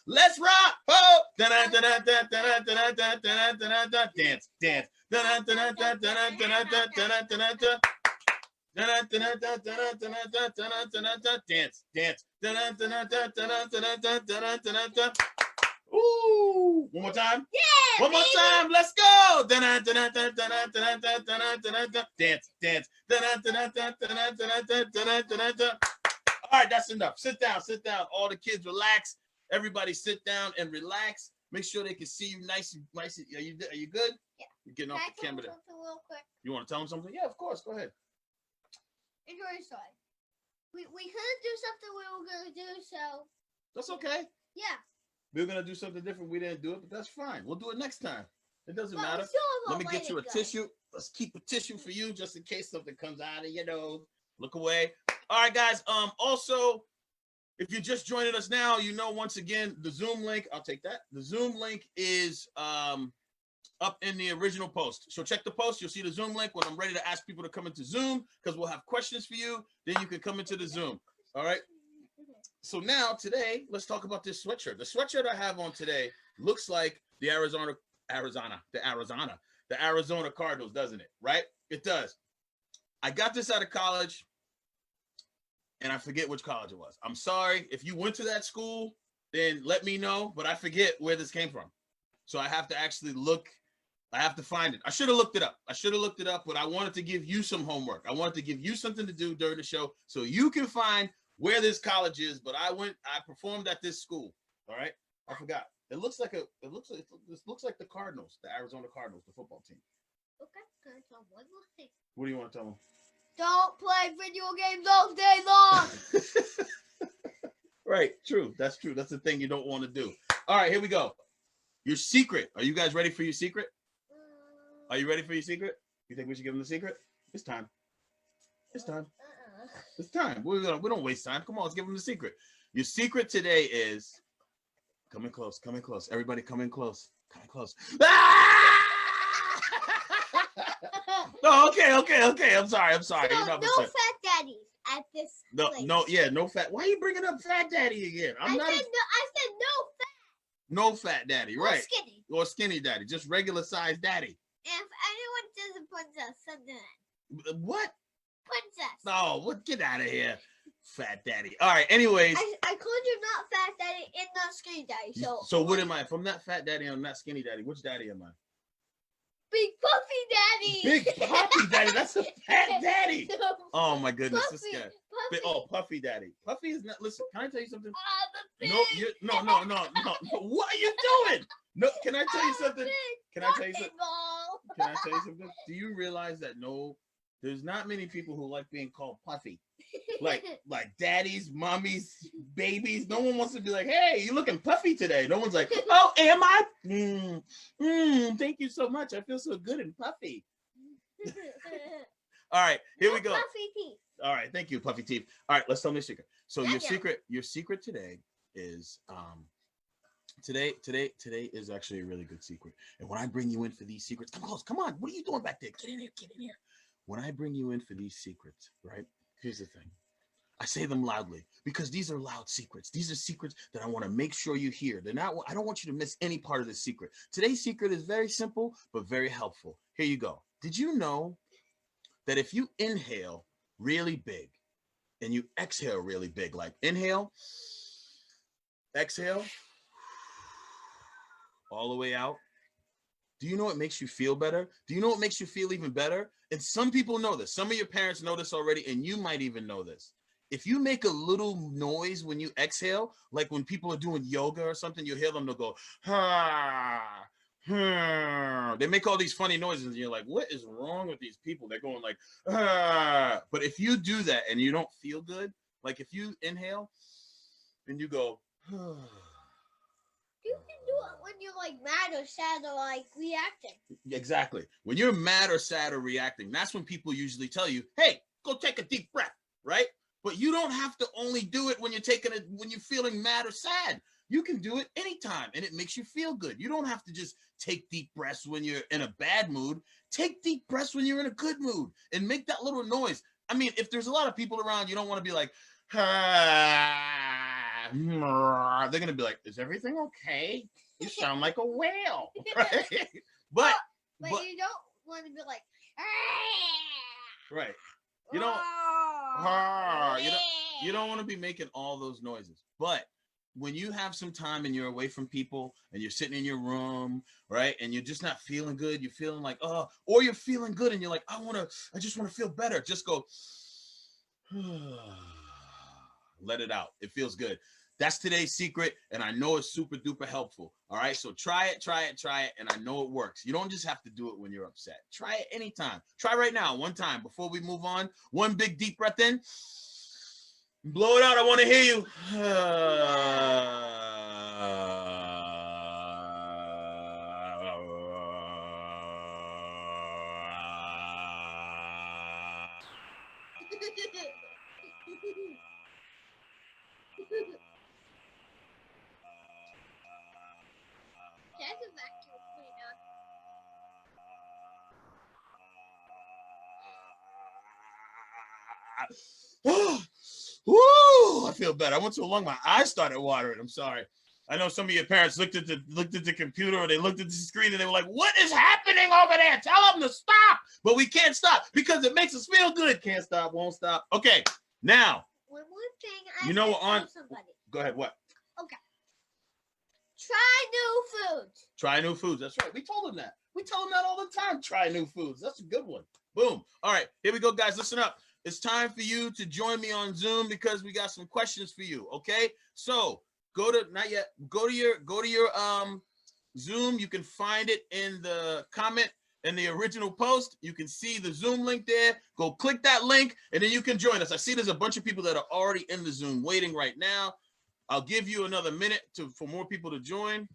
Let's rock. Oh, dance, dance. Dance, dance. Ooh, one more time. Yeah. One more time. Let's go. Dance, dance. All right, that's enough. Sit down, sit down. All the kids relax. Everybody sit down and relax. Make sure they can see you nice. Are you good? Yeah. You're getting off the camera there. Real quick. You want to tell them something? Yeah, of course. Go ahead. Enjoy story. We couldn't do something we were gonna do, so that's okay. Yeah. We were gonna do something different. We didn't do it, but that's fine. We'll do it next time. It doesn't matter. Let me get you a tissue. Let's keep a tissue for you just in case something comes out of your nose. Look away. All right, guys. Also, if you're just joining us now, you know, once again, the Zoom link, I'll take that. The Zoom link is up in the original post. So check the post. You'll see the Zoom link when I'm ready to ask people to come into Zoom, because we'll have questions for you. Then you can come into the Zoom. All right. So now today, let's talk about this sweatshirt. The sweatshirt I have on today looks like the Arizona Cardinals, doesn't it? Right? It does. I got this out of college, and I forget which college it was. I'm sorry. If you went to that school, then let me know, but I forget where this came from. So I have to actually look. I have to find it. I should have looked it up. But I wanted to give you some homework. I wanted to give you something to do during the show so you can find where this college is. But I performed at this school. All right. I forgot. It looks like the Cardinals, the Arizona Cardinals, the football team. Okay. Can I tell one more thing? What do you want to tell them? Don't play video games all day long. Right. True. That's true. That's the thing you don't want to do. All right. Here we go. Your secret. Are you guys ready for your secret? Are you ready for your secret? You think we should give them the secret? It's time. It's time. It's time. We don't waste time. Come on, let's give them the secret. Your secret today is come in close. Everybody come in close. Ah! Oh, okay. I'm sorry. So You're no fat daddies at this place. No fat. Why are you bringing up fat daddy again? I said no fat. No fat daddy, right? Skinny. Or skinny daddy, just regular size daddy. If anyone says a princess, something. What? Princess. No, get out of here. Fat daddy. All right, anyways. I called you not fat daddy and not skinny daddy. So what am I? If I'm not fat daddy, I'm not skinny daddy. Which daddy am I? Big puffy daddy. Big puffy daddy. That's a fat daddy. No, oh my goodness, puffy, this guy. Puffy. Puffy daddy. Puffy is not. Listen, can I tell you something? No. What are you doing? No, can I tell you something? Can I tell you something? Do you realize that there's not many people who like being called puffy? Like daddies, mommies, babies. No one wants to be like, hey, you looking puffy today. No one's like, oh, am I? Thank you so much. I feel so good and puffy. All right, here we go. Puffy teeth. All right, thank you, puffy teeth. All right, let's tell me a secret. So Yeah. your secret today is today is actually a really good secret. And when I bring you in for these secrets, come close, come on. What are you doing back there? Get in here. When I bring you in for these secrets, right? Here's the thing. I say them loudly because these are loud secrets. These are secrets that I want to make sure you hear. I don't want you to miss any part of the secret. Today's secret is very simple, but very helpful. Here you go. Did you know that if you inhale really big and you exhale really big, like inhale, exhale, all the way out, do you know what makes you feel better? Do you know what makes you feel even better? And some people know this. Some of your parents know this already, and you might even know this. If you make a little noise when you exhale, like when people are doing yoga or something, you hear them, they'll go, ha, they make all these funny noises, and you're like, what is wrong with these people? They're going like, ah. But if you do that and you don't feel good, like if you inhale and you go, You can do it when you're like mad or sad or like reacting. Exactly. When you're mad or sad or reacting, that's when people usually tell you, hey, go take a deep breath, right? But you don't have to only do it when you're feeling mad or sad. You can do it anytime, and it makes you feel good. You don't have to just take deep breaths when you're in a bad mood. Take deep breaths when you're in a good mood and make that little noise. I mean, if there's a lot of people around, you don't want to be like, ah, they're gonna be like, "Is everything okay? You sound like a whale." Right? But you don't want to be like, right. You don't want to be making all those noises. But when you have some time and you're away from people and you're sitting in your room, right, and you're just not feeling good, you're feeling like, oh, or you're feeling good and you're like, I just want to feel better. Just go, let it out. It feels good. That's today's secret, and I know it's super duper helpful. All right, so try it, and I know it works. You don't just have to do it when you're upset. Try it anytime. Try right now, one time, before we move on. One big deep breath in. Blow it out. I want to hear you. That's a vacuum cleaner. Woo! I feel better. I went so long, my eyes started watering. I'm sorry. I know some of your parents looked at the computer or they looked at the screen and they were like, "What is happening over there? Tell them to stop." But we can't stop because it makes us feel good. Can't stop, won't stop. Okay, now. One more thing. You know what? Tell somebody. Go ahead. What? Okay. Try new foods. Try new foods. That's right. We told them that. We tell them that all the time. Try new foods. That's a good one. Boom. All right, here we go, guys. Listen up. It's time for you to join me on Zoom because we got some questions for you. Okay, so go to your Zoom. You can find it in the comment in the original post. You can see the Zoom link there. Go click that link, and then you can join us. I see there's a bunch of people that are already in the Zoom waiting right now. I'll give you another minute for more people to join.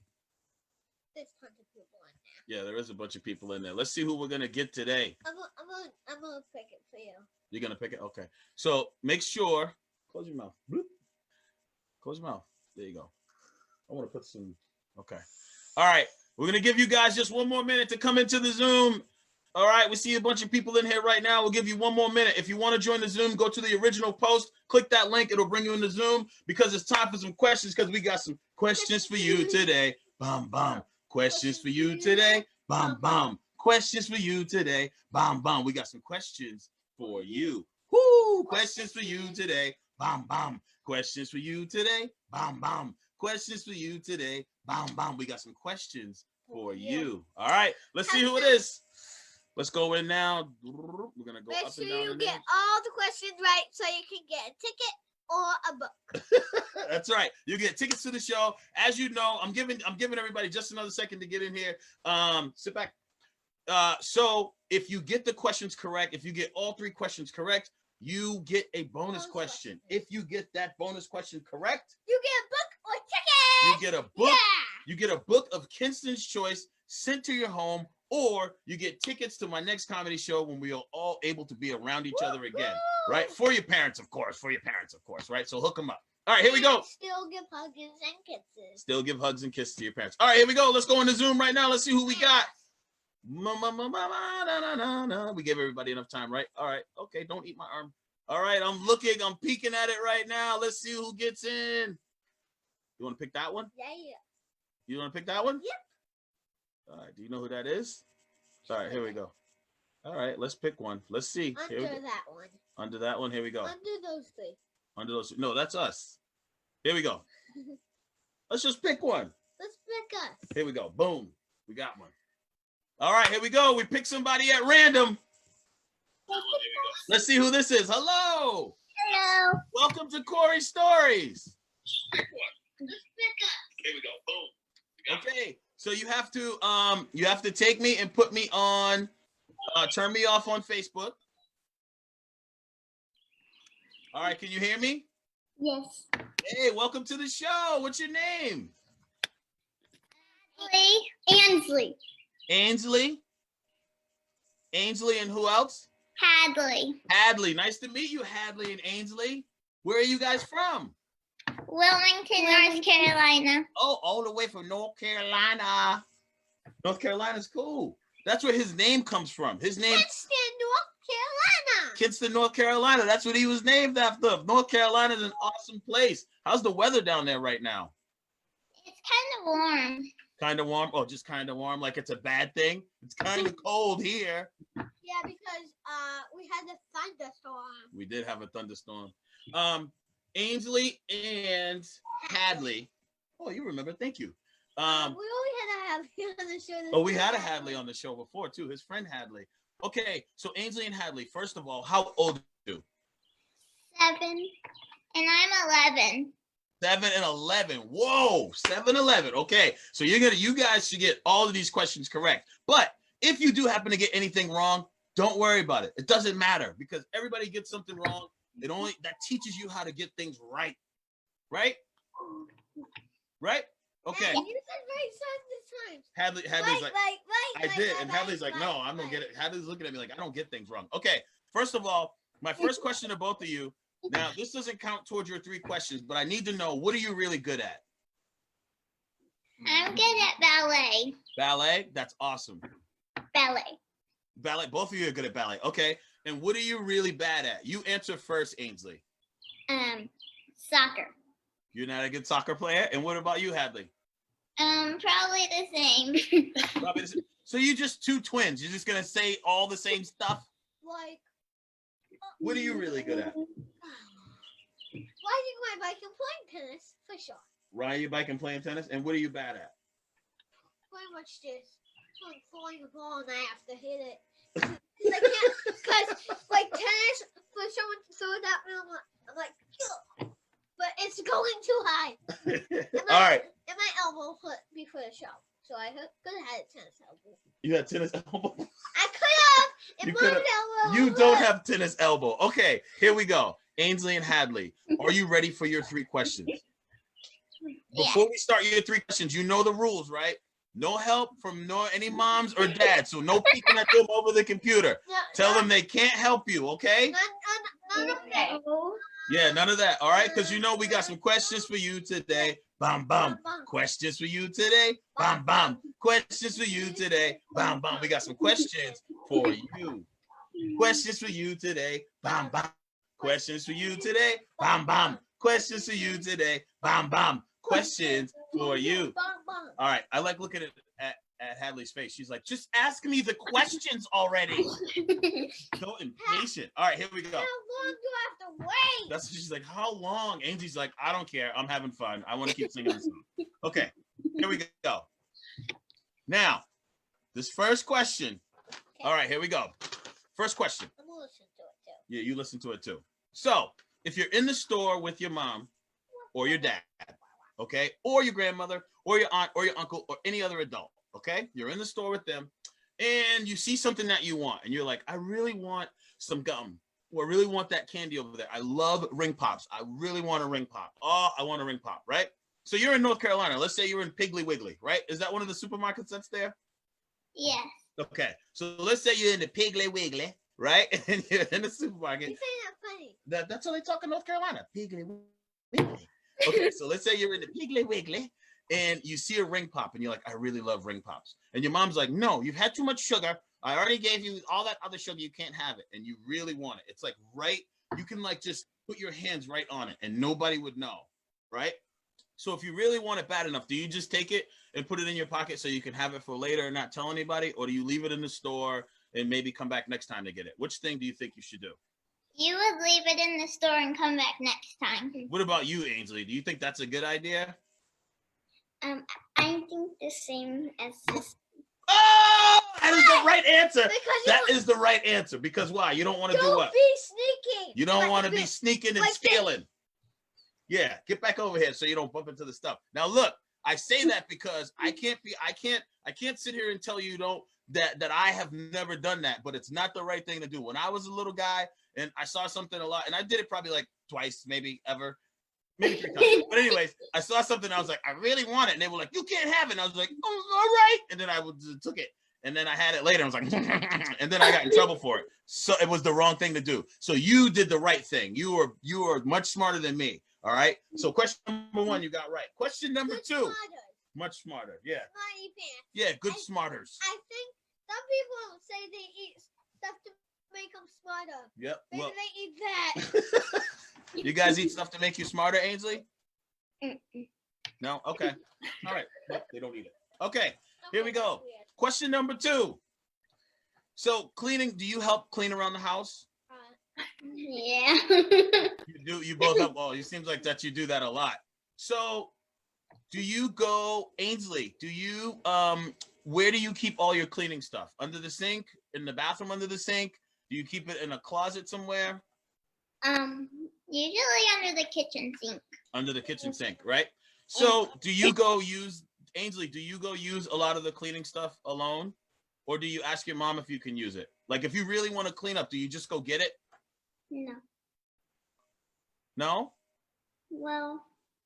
There's tons of people in there. Yeah, there is a bunch of people in there. Let's see who we're gonna get today. I'm gonna pick it for you. You're gonna pick it? Okay. So make sure, close your mouth. Bloop. Close your mouth. There you go. I want to put some, okay. All right. We're gonna give you guys just one more minute to come into the Zoom. All right, we see a bunch of people in here right now. We'll give you one more minute. If you want to join the Zoom, go to the original post, click that link. It'll bring you in the Zoom because it's time for some questions because we got some questions for you today. Bam, bam. Questions for you today. Bam, bam. Questions for you today. Bam, bam. We got some questions for you. Woo! Questions for you today. Bam, bam. Questions for you today. Bam, bam. Questions for you today. Bam, bam. We got some questions for you. All right, let's see who it is. Let's go in now. We're gonna go up and down. Make sure you get all the questions right so you can get a ticket or a book. That's right. You get tickets to the show. As you know, I'm giving everybody just another second to get in here. Sit back. So if you get the questions correct, if you get all three questions correct, you get a bonus question. If you get that bonus question correct, you get a book or ticket. You get a book. Yeah. You get a book of Kinston's choice sent to your home, or you get tickets to my next comedy show when we are all able to be around each other again, right? For your parents, of course. Right? So hook them up. All right, here we go. Still give hugs and kisses. Still give hugs and kisses to your parents. All right, here we go. Let's go into Zoom right now. Let's see who we got. We gave everybody enough time, right? All right. Okay, don't eat my arm. All right, I'm peeking at it right now. Let's see who gets in. You want to pick that one? Yeah. You want to pick that one? Yep. All right, do you know who that is? All right, here we go. All right, let's pick one. Let's see. Under that one. Under that one, here we go. Under those three. Under those, no, that's us. Here we go. Let's just pick one. Let's pick us. Here we go. Boom. We got one. All right, here we go. We pick somebody at random. Let's see who this is. Hello. Hello. Welcome to Corey's Stories. Let's pick us. Here we go. Boom. Okay. So you have to take me and put me on, turn me off on Facebook. All right, can you hear me? Yes. Hey, welcome to the show. What's your name? Ainsley. Ainsley? Ainsley and who else? Hadley. Hadley. Nice to meet you, Hadley and Ainsley. Where are you guys from? Wilmington, North Carolina. Oh, all the way from North Carolina. North Carolina's cool. That's where his name comes from. His name. Kinston, North Carolina. Kinston, North Carolina. That's what he was named after. North Carolina is an awesome place. How's the weather down there right now? It's kind of warm. Kind of warm? Oh, just kind of warm, like it's a bad thing? It's kind of cold here. Yeah, because we had a thunderstorm. We did have a thunderstorm. Ainsley and Hadley. Oh, you remember. Thank you. We only had a Hadley on the show. Oh, we had a Hadley on the show before, too. His friend Hadley. Okay, so Ainsley and Hadley, first of all, how old are you? 7. And I'm 11. 7 and 11. Whoa, 7, 11. Okay, so you guys should get all of these questions correct. But if you do happen to get anything wrong, don't worry about it. It doesn't matter because everybody gets something wrong. That teaches you how to get things right. Right? Right? Okay. Yeah, you said right times. Hadley's like, I did, and Hadley's like, no, I don't get it. Hadley's looking at me like, I don't get things wrong. Okay, first of all, my first question to both of you. Now, this doesn't count towards your 3 questions, but I need to know, what are you really good at? I'm good at ballet. Ballet? That's awesome. Ballet. Ballet. Both of you are good at ballet. Okay. And what are you really bad at? You answer first, Ainsley. Soccer. You're not a good soccer player? And what about you, Hadley? Probably the same. Probably the same. So you're just 2 twins. You're just going to say all the same stuff? Like, What are you really good at? riding my bike and playing tennis, for sure. Riding your bike and playing tennis? And what are you bad at? Pretty much this. Like throwing a ball and I have to hit it. Because I can't, because like tennis, for someone to throw it at me, I'm like, ugh. But it's going too high. All right. And my elbow before the shot. So I could have had a tennis elbow. You had tennis elbow? I could have. You If could my have. elbow You was- don't have tennis elbow. Okay, here we go. Ainsley and Hadley, are you ready for your 3 questions? Before we start your 3 questions, you know the rules, right? No help from any moms or dads. So no peeking at them over the computer. Tell them they can't help you, okay? None of that. Yeah, none of that. All right, because you know we got some questions for you today. Bam, bam. Questions for you today. Bam, bam. Questions for you today. Bam, bam. We got some questions for you. Questions for you today. Bam, bam. Questions for you today. Bam, bam. Questions for you today. Bam, bam. Questions for you. All right. I like looking at Hadley's face. She's like, just ask me the questions already. So impatient. All right, here we go. How long do I have to wait? That's what she's like, how long? Angie's like, I don't care. I'm having fun. I want to keep singing this song. Okay, here we go. Now, this first question. All right, here we go. First question. I'm gonna listen to it too. Yeah, you listen to it too. So, if you're in the store with your mom or your dad, okay, or your grandmother or your aunt or your uncle or any other adult, okay, you're in the store with them and you see something that you want and you're like, I really want some gum, or I really want that candy over there. I love ring pops. I really want a ring pop. Oh, I want a ring pop, right? So you're in North Carolina. Let's say you're in Piggly Wiggly, right? Is that one of the supermarkets that's there? Yes. Okay, so let's say you're in the Piggly Wiggly, right? And you're in the supermarket. You say that funny. That's how they talk in North Carolina. Piggly Wiggly. Okay, so let's say you're in the Piggly Wiggly and you see a ring pop and you're like, I really love ring pops. And your mom's like, no, you've had too much sugar. I already gave you all that other sugar. You can't have it. And you really want it. It's like right, you can like just put your hands right on it and nobody would know, right? So if you really want it bad enough, do you just take it and put it in your pocket so you can have it for later and not tell anybody? Or do you leave it in the store and maybe come back next time to get it? Which thing do you think you should do? You would leave it in the store and come back next time. What about you, Ainsley? Do you think that's a good idea? I think the same as this. Oh, that is the right answer. Because That is the right answer. Because why? You don't want to do don't what? be sneaking. You don't Like want to be this. sneaking and like this. scaling. Yeah, get back over here so you don't bump into the stuff. Now look, I say that because I can't sit here and tell you that I have never done that, but it's not the right thing to do. When I was a little guy and I saw something a lot, and I did it probably like twice, maybe ever, maybe 3 times. But anyways, I saw something, I was like, I really want it. And they were like, you can't have it. And I was like, oh, all right. And then I took it. And then I had it later. I was like, and then I got in trouble for it. So it was the wrong thing to do. So you did the right thing. You were much smarter than me. All right. So question number 1, you got right. Question number 2, Smarter. much smarter. Yeah. Smarty pants. Yeah. Good smarters. I think some people say they eat stuffed make them smarter. Yep. Maybe Well, they eat that. you guys eat stuff to make you smarter, Ainsley? Mm-mm. No? Okay. All right. Well, they don't eat it. Okay. Here we Okay, go. that's weird. Question number 2. So cleaning, do you help clean around the house? Yeah. You do. You both help. Oh, it seems like that you do that a lot. So do you go, Ainsley, do you, where do you keep all your cleaning stuff? Under the sink? In the bathroom under the sink? Do you keep it in a closet somewhere? Usually under the kitchen sink. Under the kitchen sink, right? So do you go use, Ainsley, do you go use a lot of the cleaning stuff alone? Or do you ask your mom if you can use it? Like if you really want to clean up, do you just go get it? No. No? Well,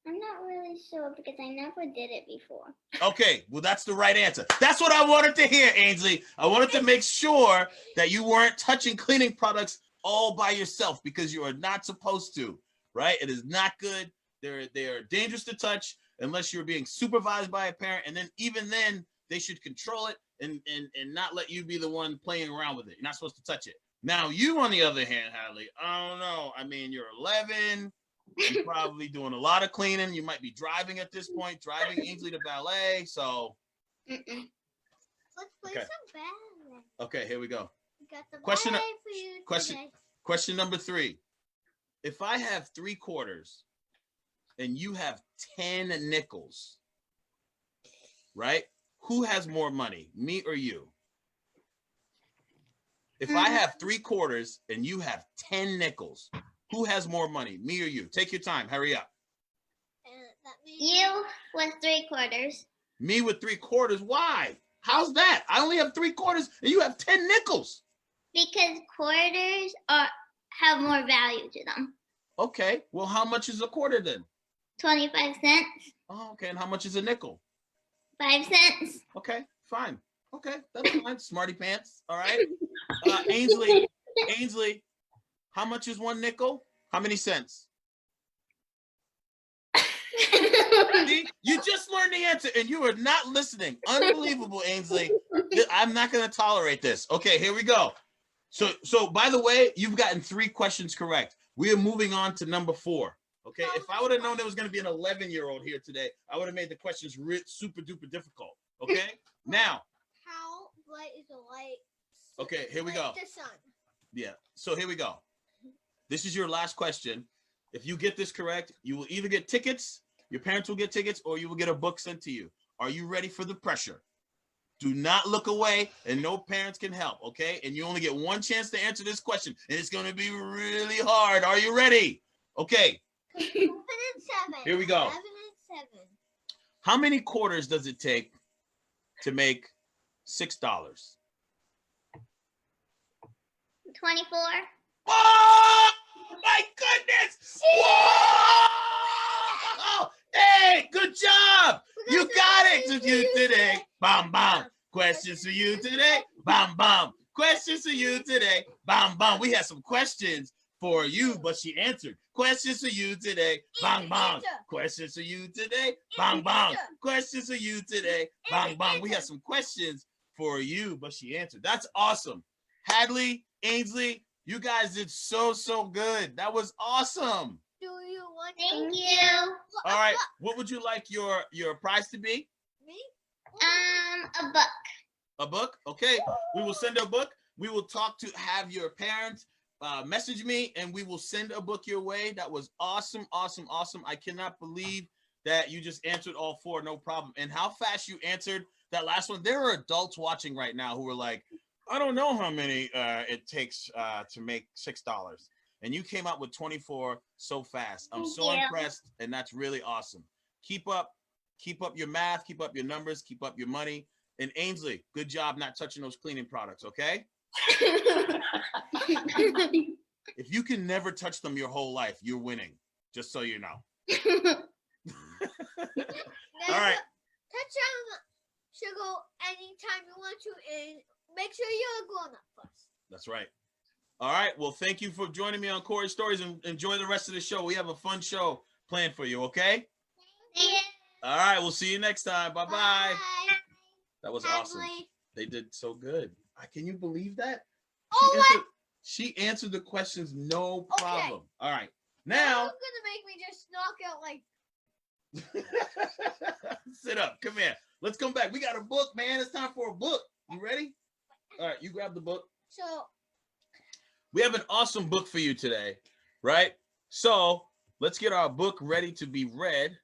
I'm not really sure because I never did it before. Okay, well, that's the right answer. That's what I wanted to hear, Ainsley. I wanted to make sure that you weren't touching cleaning products all by yourself because you are not supposed to, right? It is not good. They are dangerous to touch unless you're being supervised by a parent. And then even then, they should control it and not let you be the one playing around with it. You're not supposed to touch it. Now, you, on the other hand, Hadley, I don't know. I mean, you're 11. You're probably doing a lot of cleaning. You might be driving at this point, driving Ainsley to ballet. So, Mm-mm. Let's play Okay. some ballet. okay, here we go. We got the Question- ballet for you question- today. Question number 3. If I have 3 quarters and you have 10 nickels, right? Who has more money, me or you? If I have 3 quarters and you have 10 nickels, who has more money, me or you? Take your time. Hurry up. That means You with 3/4. Me with 3 quarters. Why? How's that? I only have 3 quarters and you have 10 nickels. Because quarters have more value to them. Okay. Well, how much is a quarter then? 25 cents, Oh, okay. And how much is a nickel? 5 cents. Okay. Fine. Okay. That's fine. Smarty pants. All right. Ainsley, how much is 1 nickel? How many cents? See, you just learned the answer and you are not listening. Unbelievable, Ainsley. I'm not going to tolerate this. Okay, here we go. So by the way, you've gotten 3 questions correct. We are moving on to number 4. Okay, if I would have known there was going to be an 11-year-old here today, I would have made the questions super duper difficult. Okay, now. how bright is the light? Okay, here we go. The sun. Yeah, so here we go. This is your last question. If you get this correct, you will either get tickets, your parents will get tickets, or you will get a book sent to you. Are you ready for the pressure? Do not look away, and no parents can help, okay? And you only get 1 chance to answer this question, and it's going to be really hard. Are you ready? Okay. 11 and 7. Here we go. 11 and 7. How many quarters does it take to make $6? 24. Oh, my goodness! Whoa! Hey, good job! You got it to you today. Bam, bam. Questions for you today. Bam, bam. Questions for you today. Bam, bam. We had some questions for you, but she answered. Questions for you today. Bang, bang. Questions for you today. Bang, bang. Questions for you today. Bang, bang. We had some questions for you, but she answered. That's awesome. Hadley, Ainsley, you guys did so good. That was awesome. Do you want Thank you. All right. What would you like your prize to be? me? A book. A book? Okay. We will send a book. We will talk to have your parents message me and we will send a book your way. That was awesome. I cannot believe that you just answered all 4, no problem. And how fast you answered that last one. There are adults watching right now who are like, I don't know how many it takes to make $6. And you came out with 24 so fast. I'm so impressed, and that's really awesome. Keep up your math, keep up your numbers, keep up your money. And Ainsley, good job not touching those cleaning products, okay? If you can never touch them your whole life, you're winning, just so you know. All right. Touch them should go anytime you want to, and make sure you're a grown-up first. That's right. All right. Well, thank you for joining me on Corey Stories, and enjoy the rest of the show. We have a fun show planned for you, okay? Yeah. All right. We'll see you next time. Bye-bye. Bye. That was Hadley. awesome. They did so good. Can you believe that? Oh, She answered the questions, no problem. Okay. All right. Now Now. you're gonna make me just knock out like. Sit up. Come here. Let's come back. We got a book, man. It's time for a book. You ready? All right. You grab the book. So. We have an awesome book for you today, right? So let's get our book ready to be read.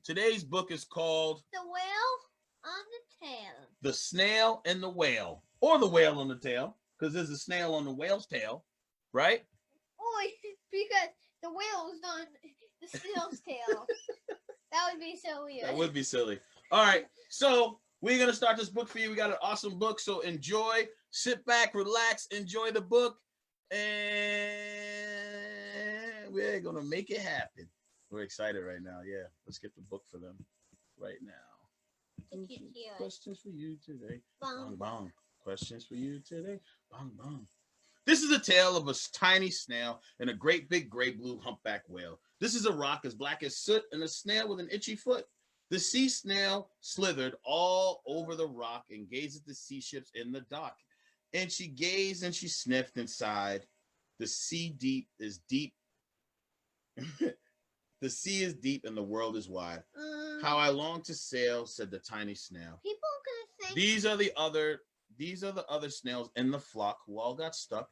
Today's book is called The Whale on the Tail. The Snail and the Whale, or The Whale on the Tail, because there's a snail on the whale's tail, right? Oh, because the whale is on the snail's tail. That would be so weird. That would be silly. All right, so we're going to start this book for you. We got an awesome book, so enjoy. Sit back, relax, enjoy the book, and we're going to make it happen. We're excited right now. Yeah, let's get the book for them right now. Questions for you today. Bong, bong. Questions for you today. Bong, bong. This is a tale of a tiny snail and a great big gray blue humpback whale. This is a rock as black as soot and a snail with an itchy foot. The sea snail slithered all over the rock and gazed at the sea ships in the dock. And she gazed and she sniffed and sighed. The sea deep is deep. The sea is deep and the world is wide. How I long to sail, said the tiny snail. People are gonna think These are the other snails in the flock who all got stuck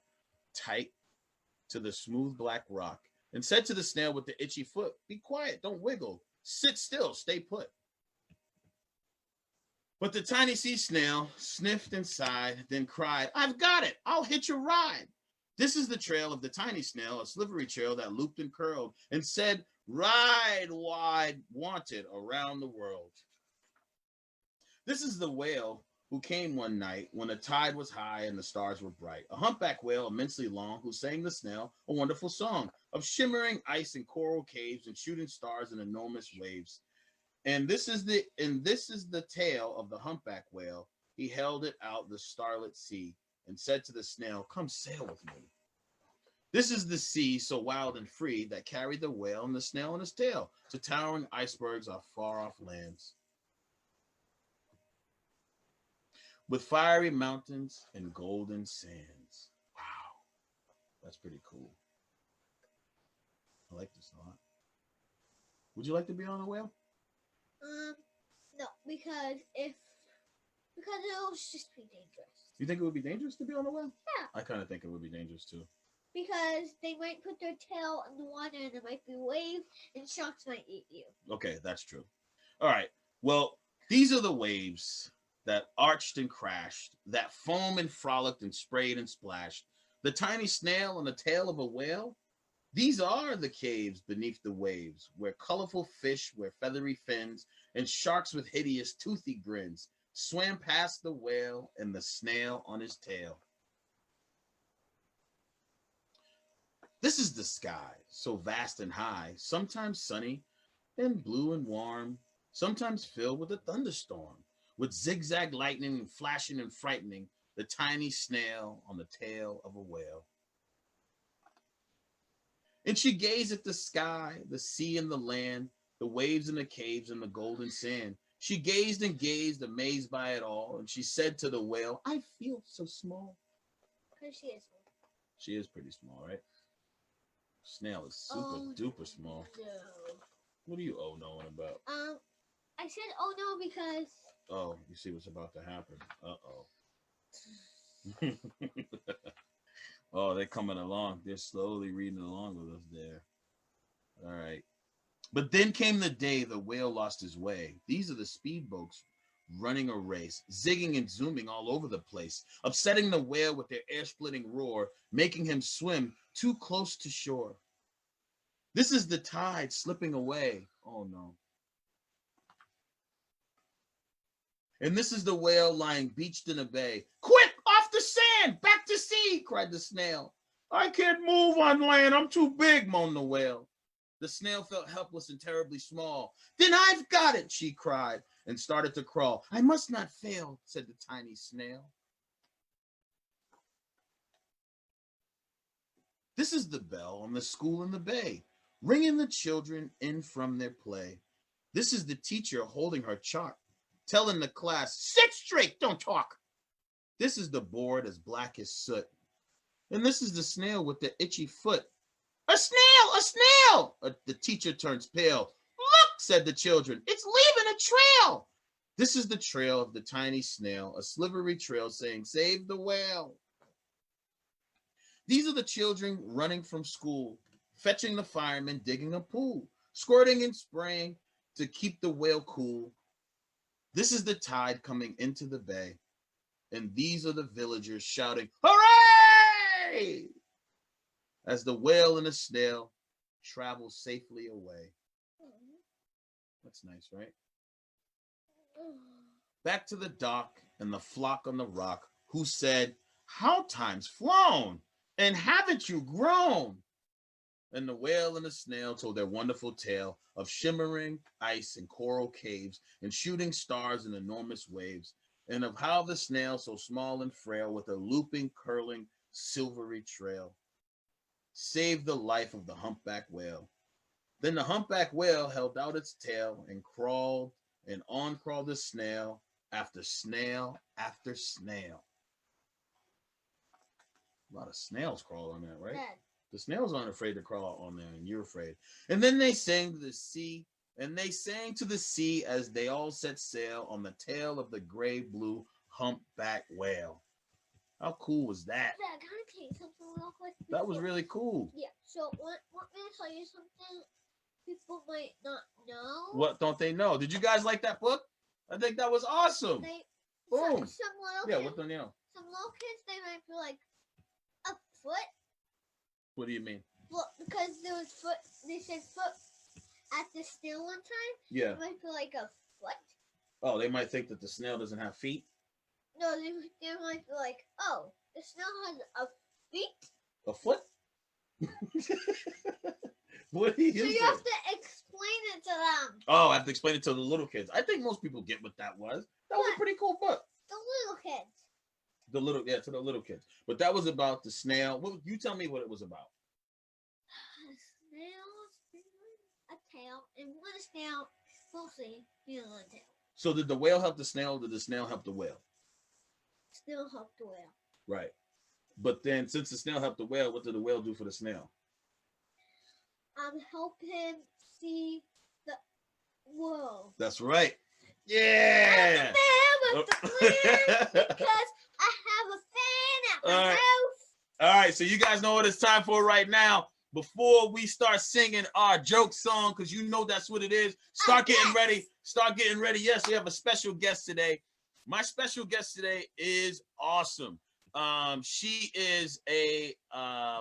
tight to the smooth black rock and said to the snail with the itchy foot, be quiet, don't wiggle, sit still, stay put. But the tiny sea snail sniffed and sighed, then cried, I've got it, I'll hitch a ride. This is the trail of the tiny snail, a slivery trail that looped and curled and said, ride wide, wanted around the world. This is the whale who came one night when the tide was high and the stars were bright. A humpback whale immensely long who sang the snail a wonderful song of shimmering ice and coral caves and shooting stars and enormous waves. And this is the tale of the humpback whale. He held it out the starlit sea and said to the snail, come sail with me. This is the sea so wild and free that carried the whale and the snail on his tail to towering icebergs off far-off lands. With fiery mountains and golden sands. Wow, that's pretty cool. I like this a lot. Would you like to be on a whale? No, because it'll just be dangerous. You think it would be dangerous to be on a whale? Yeah. I kind of think it would be dangerous too. Because they might put their tail in the water and there might be waves and sharks might eat you. Okay, that's true. All right. Well, these are the waves that arched and crashed, that foamed and frolicked and sprayed and splashed. The tiny snail on the tail of a whale. These are the caves beneath the waves, where colorful fish wear feathery fins and sharks with hideous toothy grins swam past the whale and the snail on his tail. This is the sky, so vast and high, sometimes sunny and blue and warm, sometimes filled with a thunderstorm, with zigzag lightning flashing and frightening the tiny snail on the tail of a whale. And she gazed at the sky, the sea and the land, the waves and the caves and the golden sand. She gazed and gazed, amazed by it all, and she said to the whale, I feel so small. Because she is small. She is pretty small, right? Snail is super duper small. No. What are you knowing about? I said no because. Oh, you see what's about to happen. Oh, they're coming along. They're slowly reading along with us there. All right. But then came the day the whale lost his way. These are the speedboats running a race, zigging and zooming all over the place, upsetting the whale with their air-splitting roar, making him swim too close to shore. This is the tide slipping away. Oh, no. And this is the whale lying beached in a bay. Quick, off the sand, back to sea, cried the snail. I can't move on land, I'm too big, moaned the whale. The snail felt helpless and terribly small. Then I've got it, she cried, and started to crawl. I must not fail, said the tiny snail. This is the bell on the school in the bay, ringing the children in from their play. This is the teacher holding her chalk, telling the class, sit straight, don't talk. This is the board as black as soot, And this is the snail with the itchy foot. A snail, a snail! The teacher turns pale. Look, said the children, it's leaving a trail. This is the trail of the tiny snail, a slivery trail saying, save the whale. These are the children running from school, fetching the firemen, digging a pool, squirting and spraying to keep the whale cool. This is the tide coming into the bay, and these are the villagers shouting, hooray! As the whale and the snail travel safely away. That's nice, right? Back to the dock and the flock on the rock, who said, how time's flown, and haven't you grown? And the whale and the snail told their wonderful tale of shimmering ice and coral caves and shooting stars in enormous waves, and of how the snail, so small and frail, with a looping, curling, silvery trail, saved the life of the humpback whale. Then the humpback whale held out its tail and crawled, and on crawled the snail after snail after snail. A lot of snails crawl on that, right? Dad. The snails aren't afraid to crawl on there, and you're afraid. And then they sang to the sea, and they sang to the sea as they all set sail on the tail of the gray-blue humpback whale. How cool was that? Dad, can I tell you something real quick? That was really cool. Yeah, so want me to tell you something people might not know? What don't they know? Did you guys like that book? I think that was awesome. Boom. Some little Yeah, kids, what don't you know? some little kids, they might be like, a foot? What do you mean? Well, because there was foot, they said foot at the snail one time. Yeah. It might be like a foot. Oh, they might think that the snail doesn't have feet. No, they might be like, oh, the snail has a feet. A foot? What do you So say? you have to explain it to them. Oh, I have to explain it to the little kids. I think most people get what that was. That was a What? pretty cool book. The little kids. To the little kids. But that was about the snail. Well, you tell me what it was about. A snail, a tail, and one snail, we'll see, the other tail. So did the whale help the snail, or did the snail help the whale? Snail helped the whale. Right. But then since the snail helped the whale, what did the whale do for the snail? Help him see the world. That's right. Yeah. I'm the man with the plan because I have a fan at my All right. house. All right, so you guys know what it's time for right now. Before we start singing our joke song, because you know that's what it is, start getting ready. Start getting ready. Yes, we have a special guest today. My special guest today is awesome. She is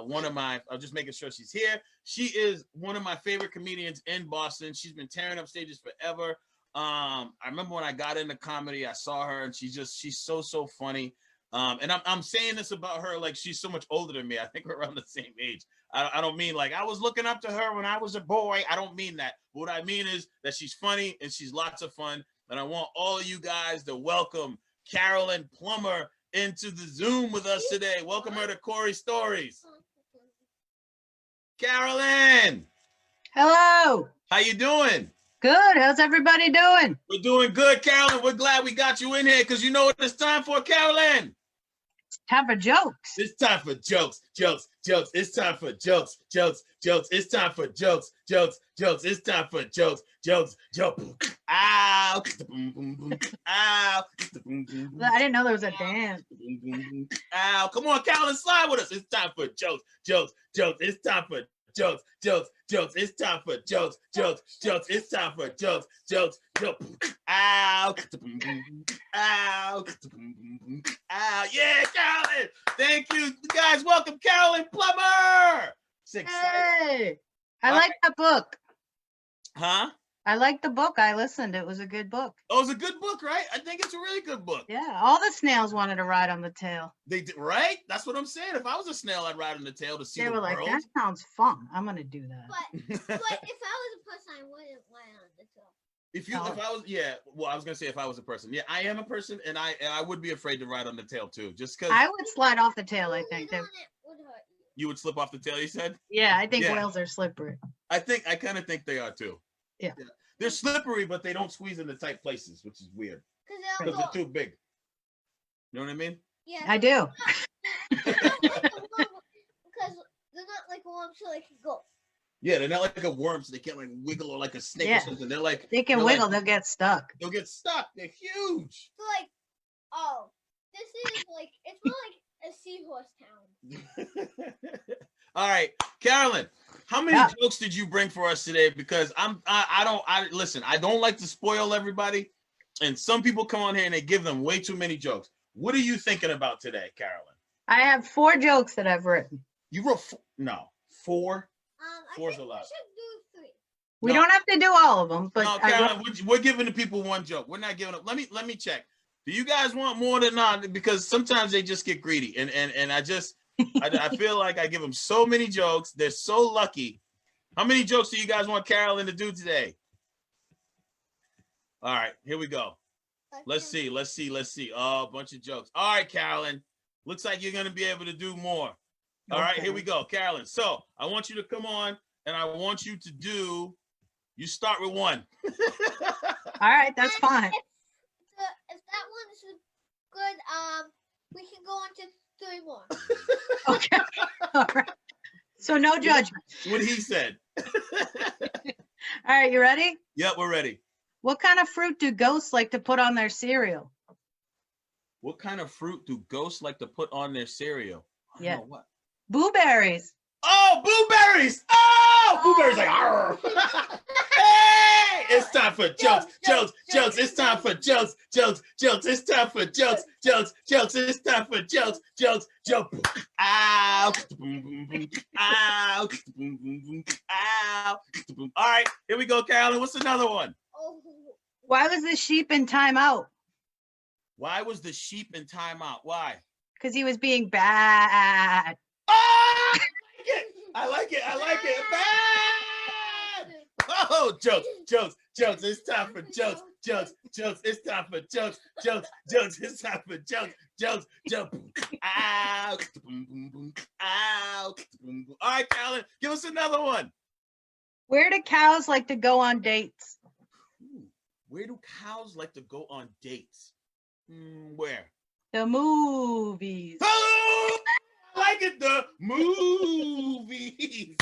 one of my, I'm just making sure she's here. She is one of my favorite comedians in Boston. She's been tearing up stages forever. I remember when I got into comedy, I saw her and she's so funny. And I'm saying this about her like she's so much older than me. I think we're around the same age. I don't mean like I was looking up to her when I was a boy. I don't mean that. But what I mean is that she's funny and she's lots of fun. And I want all of you guys to welcome Carolyn Plummer into the Zoom with us today. Welcome her to Corey Stories. Carolyn! Hello. How you doing? Good. How's everybody doing? We're doing good, Carolyn. We're glad we got you in here because you know what it's time for, Carolyn? Time for jokes. It's time for jokes, jokes, jokes. It's time for jokes, jokes, jokes. It's time for jokes, jokes, jokes. It's time for jokes, jokes, jokes. Ow. Ow. I didn't know there was a dance. Ow. Come on, Carolyn, slide with us. It's time for jokes, jokes, jokes. It's time for jokes, jokes, jokes. It's time for jokes, jokes, jokes. It's time for jokes, jokes, jokes. Ow. Ow. Ow. Yeah, Carolyn. Thank you. Guys, welcome Carolyn Plummer. It's exciting. Hey, I like that book. Huh? I like the book. I listened. It was a good book. Oh, it's a good book, right? I think it's a really good book. Yeah, all the snails wanted to ride on the tail. They did, right? That's what I'm saying. If I was a snail, I'd ride on the tail to see They the were like, world. that sounds fun. I'm going to do that. But if I was a person, I wouldn't land on the tail. If I was, yeah. Well, I was gonna say if I was a person. Yeah, I am a person, and I would be afraid to ride on the tail too, just because I would slide off the tail, I think. Landing on it would hurt you. you would slip off the tail. You said. Yeah, I think Yeah. whales are slippery. I kind of think they are too. Yeah. They're slippery, but they don't squeeze into tight places, which is weird Because because they're too big. You know what I mean? Yeah. I do. They're not like the one they're not like worms, so they can go. Yeah, they're not like a worm, so they can't like wiggle or like a snake or something. They're like they can wiggle, they'll get stuck. They'll get stuck. They're huge. So like, oh, this is like it's more like a seahorse town. All right, Carolyn, how many jokes did you bring for us today? Because listen, I don't like to spoil everybody, and some people come on here and they give them way too many jokes. What are you thinking about today, Carolyn? I have 4 jokes that I've written. You wrote 4? I 4's think a lot. we should do 3. We don't have to do all of them, but no, Carolyn, we're giving the people one joke. We're not giving up. Let me check. Do you guys want more than not? Because sometimes they just get greedy, and I feel like I give them so many jokes. They're so lucky. How many jokes do you guys want Carolyn to do today? All right, here we go. Let's see. Oh, a bunch of jokes. All right, Carolyn. Looks like you're going to be able to do more. All right, here we go, Carolyn. So I want you to come on, and I want you to do, you start with 1. All right, that's fine. If that one is good, we can go on to 3 more. Okay. All right. So no judgment. What he said. All right, you ready? Yep, we're ready. What kind of fruit do ghosts like to put on their cereal? What kind of fruit do ghosts like to put on their cereal? I don't know what. Blueberries. Oh, blueberries! Oh, blueberries like, arr. Hey, it's time for jokes. It's time for jokes. It's time for jokes. It's time for jokes. Ow. Ow. Ow. All right, here we go, Carolyn. What's another one? Oh. Why was the sheep in timeout? Why was the sheep in timeout? Why? Because he was being bad. Oh, I like it. Bad. Oh, jokes. It's time for jokes. It's time for jokes. It's time for jokes. Ow. Ow. All right, Carolyn, give us another one. Where do cows like to go on dates? Where do cows like to go on dates? Where? The movies. Oh, I like it. The movies.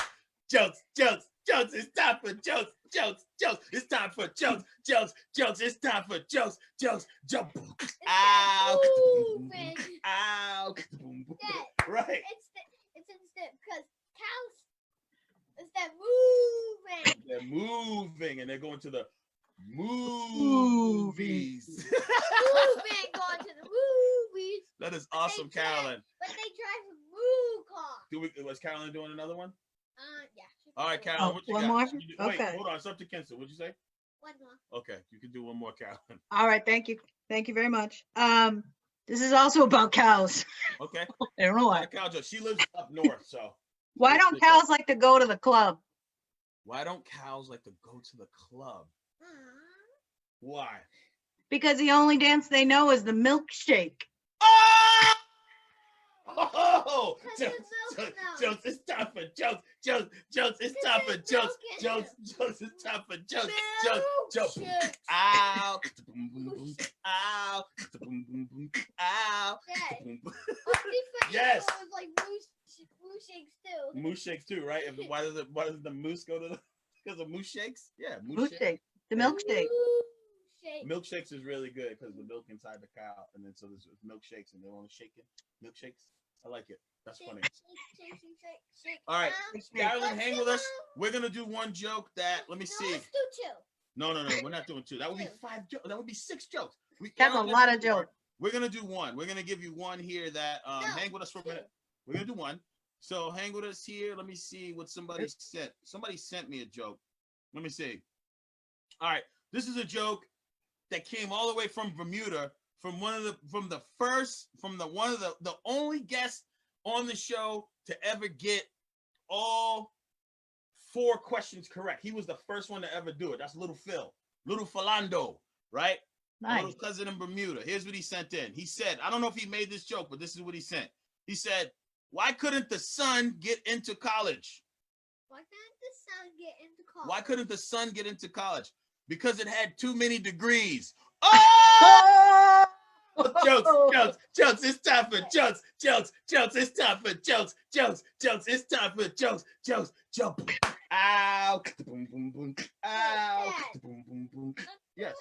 Jokes. It's time for jokes. It's time for jokes. It's time for jokes. Ow. Ow. Right. It's instant because cows is that moving. They're moving and they're going to the movies. Moving, going to the movies. That is awesome, Carolyn. But they drive a moo car. Was Carolyn doing another one? Yeah. All right, Carolyn, what you one got? more? Wait, Okay. hold on. It's up to Kenson. What'd you say? 1 more. Okay, you can do one more, Carolyn. All right, thank you very much. This is also about cows. Okay. I don't know why. Cow joke. She lives up north, so. Why don't cows like to go to the club? Why don't cows like to go to the club? Why? Because the only dance they know is the milkshake. Oh! Jokes. It's time for jokes. It's time for jokes. It's time for jokes. Jokes. Ow. Ow. Ow. Yes. Like moose shakes too. Moose shakes too, right? Why does the moose go to the? Because of moose shakes? Yeah, Moose shake. The milkshake. Milkshakes is really good because the milk inside the cow, and then so there's milkshakes, and they're only shaking milkshakes. I like it. That's funny. Shake. All right, Carolyn, hang with us. We're gonna do one joke that. Let me see. Let's do 2. No, we're not doing 2. That would be 5 jokes. That would be 6 jokes. That's a lot of jokes. We're gonna do 1. We're gonna give you 1 here that hang with us for a minute. We're gonna do 1. So hang with us here. Let me see what somebody sent. Somebody sent me a joke. Let me see. All right, this is a joke that came all the way from Bermuda, from the only guest on the show to ever get all 4 questions correct. He was the first one to ever do it. That's Little Phil, Little Philando, right? Nice. Little cousin in Bermuda. Here's what he sent in. He said, I don't know if he made this joke, but this is what he sent. He said, why couldn't the sun get into college? Why couldn't the sun get into college? Why couldn't the sun get into college? Because it had too many degrees. Oh! jokes. It's time for jokes. It's time for jokes. It's time for jokes. Jump. Ow. Boom, boom, boom. Ow. Boom, boom, boom. Yes.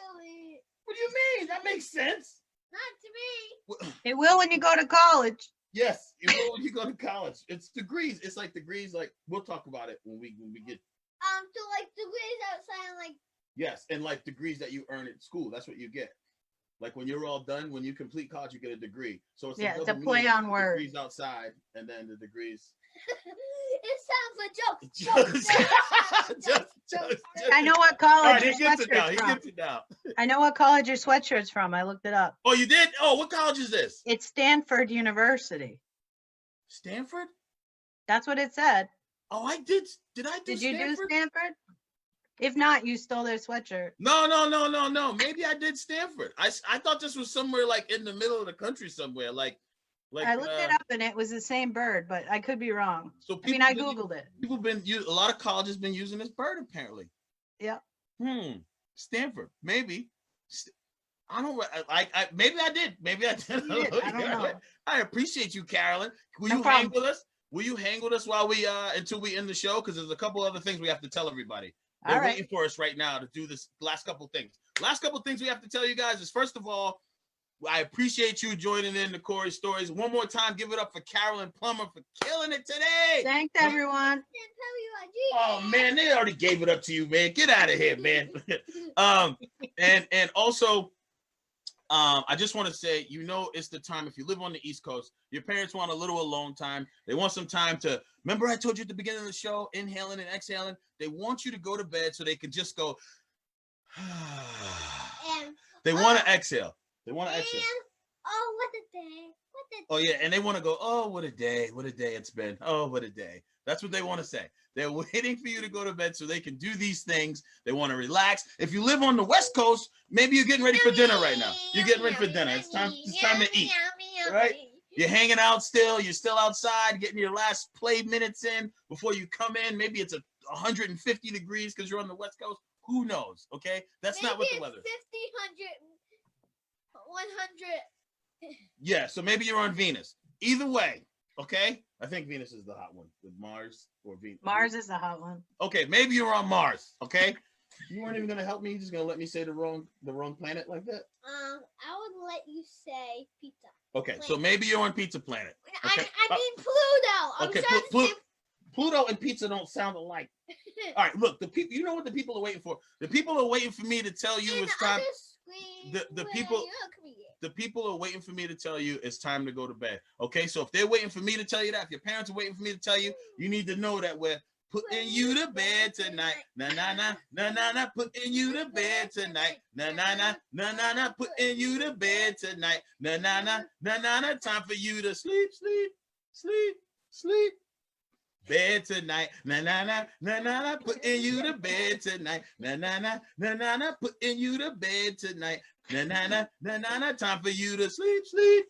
What do you mean? That makes sense. Not to me. It will when you go to college. Yes, it will when you go to college. It's degrees. It's like degrees. Like we'll talk about it when we get. So like degrees outside, like. Yes, and like degrees that you earn at school. That's what you get. Like when you're all done, when you complete college, you get a degree. So it's it's a play on words. Degrees outside, and then the degrees. It's time for jokes. Jokes. I know what college All right, your he gets it now. sweatshirt's He from. gets it now. I know what college your sweatshirt's from. I looked it up. Oh, you did? Oh, what college is this? It's Stanford University. Stanford? That's what it said. Oh, I did. Did I do Did you Stanford? do Stanford? If not, you stole their sweatshirt. No. Maybe I did Stanford. I thought this was somewhere like in the middle of the country somewhere. Like I looked it up and it was the same bird, but I could be wrong. So I Googled it. A lot of colleges been using this bird apparently. Yeah. Stanford, maybe. I don't. Maybe I did. Maybe I did. I don't know. I appreciate you, Carolyn. Will No you problem. hang with us? Will you hang with us while we until we end the show? Because there's a couple other things we have to tell everybody. They're All right. waiting for us right now to do this last couple things. Last couple things we have to tell you guys is, first of all, I appreciate you joining in the Corey Stories. One more time, give it up for Carolyn Plummer for killing it today. Thanks, everyone. Oh man, they already gave it up to you, man. Get out of here, man. And also, I just want to say, it's the time. If you live on the East Coast, your parents want a little alone time. They want some time to. Remember, I told you at the beginning of the show, inhaling and exhaling. They want you to go to bed so they can just go. They want to exhale. They want to exhale. Oh, what a day! Oh yeah, and they want to go. Oh, what a day! What a day it's been! Oh, what a day! That's what they want to say. They're waiting for you to go to bed so they can do these things. They want to relax. If you live on the West Coast, maybe you're getting ready for dinner right now. You're getting ready for dinner. It's time to eat. Right? You're hanging out still. You're still outside, getting your last play minutes in before you come in. Maybe it's 150 degrees because you're on the West Coast. Who knows? Okay, that's not what the weather is. 50, 100, 100. Yeah, so maybe you're on Venus. Either way, okay? I think Venus is the hot one with Mars or Venus. Mars is the hot one. Okay, maybe you're on Mars, okay? You weren't even gonna help me. You're just gonna let me say the wrong planet like that? I would let you say pizza. Okay, so maybe you're on Pizza Planet. Okay. I mean Pluto. I'm okay, trying to say... Pluto and pizza don't sound alike. All right, look, the people. You know what the people are waiting for? The people are waiting for me to tell you it's time. The people are waiting for me to tell you it's time to go to bed. Okay, so if they're waiting for me to tell you that, if your parents are waiting for me to tell you, you need to know that we're putting you to bed tonight. Na na na na na na. Putting you to bed tonight. Na na na na na na. Putting you to bed tonight. Na na na na na na. Time for you to sleep. Bed tonight, na na na na na na, putting you to bed tonight, na na na na na na, putting you to bed tonight, na na na na na na, time for you to sleep.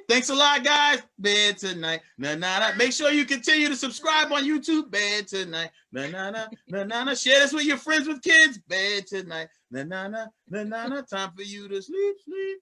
Thanks a lot, guys. Bed tonight, na na na. Make sure you continue to subscribe on YouTube. Bed tonight, na na na na na na. Share this with your friends with kids. Bed tonight, na na na na na na. Time for you to sleep.